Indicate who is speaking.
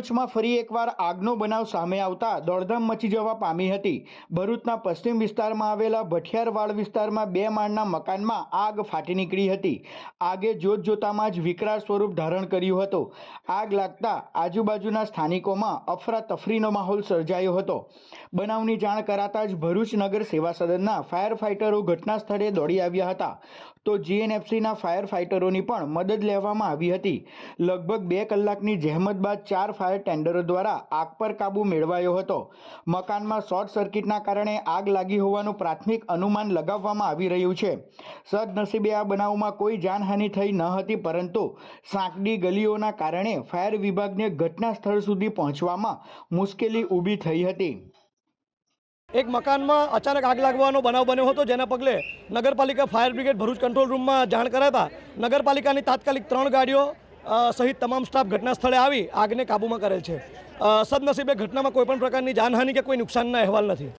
Speaker 1: ભરૂચમાં ફરી એકવાર આગનો બનાવ સામે આવતા દોડધામ મચી જવા પામી હતી। ભરૂચના પશ્ચિમ વિસ્તારમાં આવેલા ભઠિયારવાડ વિસ્તારમાં 2 માળના મકાનમાં આગ ફાટી નીકળી હતી। આગે જોતજોતામાં જ વિકરાળ સ્વરૂપ ધારણ કર્યું હતું। આગ લાગતા આજુબાજુના સ્થાનિકોમાં અફરાતફરીનો માહોલ સર્જાયો હતો। બનાવની જાણ કરાતા જ ભરૂચ નગર સેવા સદનના ફાયર ફાઇટરો ઘટના સ્થળે દોડી આવ્યા હતા, તો જીએનએફસીના ફાયર ફાઇટરોની પણ મદદ લેવામાં આવી હતી। લગભગ 2 કલાકની જહેમત બાદ 4 ફાયર ટેન્ડરો દ્વારા આગ પર કાબૂ મેળવાયો હતો। મકાનમાં શોર્ટ સર્કિટના કારણે આગ લાગી હોવાનું પ્રાથમિક અનુમાન લગાવવામાં આવી રહ્યું છે। સદનસીબે આ બનાવમાં કોઈ જાનહાનિ થઈ ન હતી, પરંતુ સાંકડી ગલીઓના કારણે ફાયર વિભાગને ઘટના સ્થળ સુધી પહોંચવામાં મુશ્કેલી ઊભી થઈ હતી।
Speaker 2: એક મકાનમાં અચાનક આગ લાગવાનો બનાવ બન્યો હતો, જેના પગલે નગરપાલિકા ફાયર બ્રિગેડ ભરૂચ કંટ્રોલ રૂમમાં જાણ કરાતા નગરપાલિકાની તાત્કાલિક 3 ગાડીઓ સહિત તમામ સ્ટાફ ઘટના સ્થળે આવી આગને કાબૂમાં કરેલ છે। સદનસીબે ઘટનામાં કોઈપણ પ્રકારની જાનહાનિ કે કોઈ નુકસાનના અહેવાલ નથી।